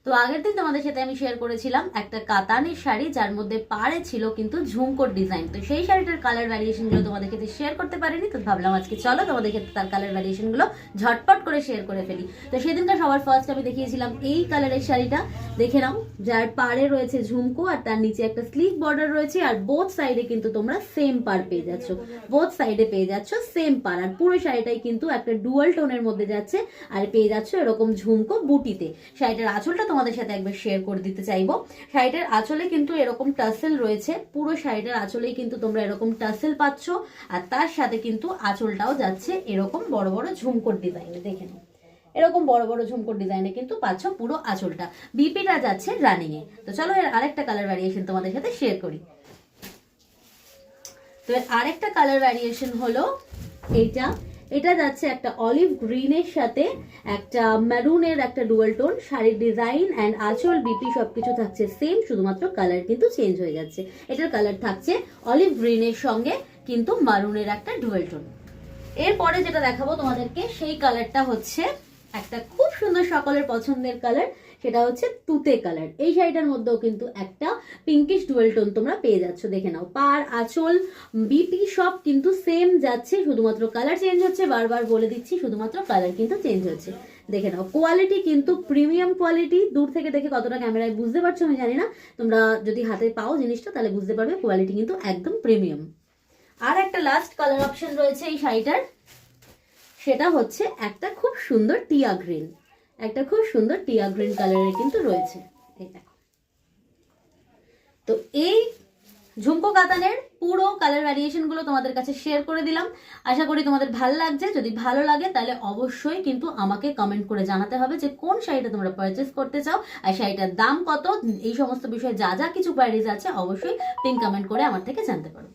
তো আগের দিন তোমাদের সাথে আমি শেয়ার করেছিলাম একটা কাতানের শাড়ি, যার মধ্যে পাড়ে ছিল কিন্তু ঝুমকোর ডিজাইন। তো সেই শাড়িটার কালার ভ্যারিয়েশনগুলো তোমাদের সাথে শেয়ার করতে পারিনি, তো ভাবলাম আজকে চলো তোমাদের সাথে তার কালার ভ্যারিয়েশনগুলো ঝটপট করে শেয়ার করে ফেলি। তো সেদিনকার সবার ফার্স্ট আমি দেখিয়েছিলাম এই কালারের শাড়িটা, দেখে নাও, যার পাড়ে রয়েছে ঝুমকো আর তার নিচে একটা স্লিভ বর্ডার রয়েছে, আর বোথ সাইডে কিন্তু তোমরা সেম পাড় পেয়ে যাচ্ছ, বোথ সাইডে পেয়ে যাচ্ছ সেম পাড়। আর পুরো শাড়িটাই কিন্তু একটা ডুয়াল টোনের মধ্যে যাচ্ছে, আর পেয়ে যাচ্ছ এরকম ঝুমকো বুটিতে। শাড়িটার আঁচলটা তোমাদের সাথে একবার শেয়ার করে দিতে চাইবো। শাড়িটার আঁচলে কিন্তু এরকম টাসেল রয়েছে, পুরো শাড়িটার আঁচলেই কিন্তু তোমরা এরকম টাসেল পাচ্ছ, আর তার সাথে কিন্তু আঁচলটাও যাচ্ছে এরকম বড় বড় ঝুমকোর ডিজাইনে। দেখে নাও, এরকম বড় বড় ঝুমকোর ডিজাইনে কিন্তু পাচ্ছ পুরো আঁচলটা। বিপিটা যাচ্ছে রানিং এ। তো চলো এর আরেকটা কালার ভ্যারিয়েশন তোমাদের সাথে শেয়ার করি। তো এর আরেকটা কালার ভ্যারিয়েশন হলো এইটা। এটা যাচ্ছে একটা অলিভ গ্রিনের সাথে একটা মেরুনের একটা ডুয়াল টোন। শাড়ির ডিজাইন এন্ড আঁচল বিপি সবকিছু থাকছে সেম, শুধুমাত্র কালার কিন্তু চেঞ্জ হয়ে যাচ্ছে। এটার কালার থাকছে অলিভ গ্রিনের সঙ্গে কিন্তু মারুনের একটা ডুয়াল টোন। এরপরে যেটা দেখাবো তোমাদেরকে সেই কালারটা হচ্ছে একটা খুব সুন্দর সকলের পছন্দের কালার, সেটা হচ্ছে তুতে কালার। এই শাড়িটার মধ্যেও কিন্তু একটা পিঙ্কিশ ডুয়েল টোন তোমরা পেয়ে যাচ্ছ। দেখে নাও, পার আঁচল বিপি সব কিন্তু সেম যাচ্ছে, শুধুমাত্র কালার চেঞ্জ হচ্ছে। বারবার বলে দিচ্ছি, শুধুমাত্র কালার কিন্তু চেঞ্জ হচ্ছে। দেখে নাও, কোয়ালিটি কিন্তু প্রিমিয়াম কোয়ালিটি। দূর থেকে দেখে কতটা ক্যামেরায় বুঝতে পারছো আমি জানি না, তোমরা যদি হাতে পাও জিনিসটা তাহলে বুঝতে পারবে কোয়ালিটি কিন্তু একদম প্রিমিয়াম। আর একটা লাস্ট কালার অপশন রয়েছে এই শাড়িটার, সেটা হচ্ছে একটা খুব সুন্দর টিয়া গ্রিন, একটা খুব সুন্দর টিয়া গ্রিন কালারের কিন্তু রয়েছে। এই দেখো, তো এই ঝুমকো কাতানের পুরো কালার ভ্যারিয়েশন গুলো তোমাদের কাছে শেয়ার করে দিলাম। আশা করি তোমাদের ভালো লাগছে। যদি ভালো লাগে তাহলে অবশ্যই কিন্তু আমাকে কমেন্ট করে জানাতে হবে যে কোন শাড়িটা তোমরা পারচেস করতে চাও, আর শাড়িটার দাম কত, এই সমস্ত বিষয়ে যা যা কিছু কোয়ারিজ আছে অবশ্যই পিন কমেন্ট করে আমার থেকে জানতে পারো।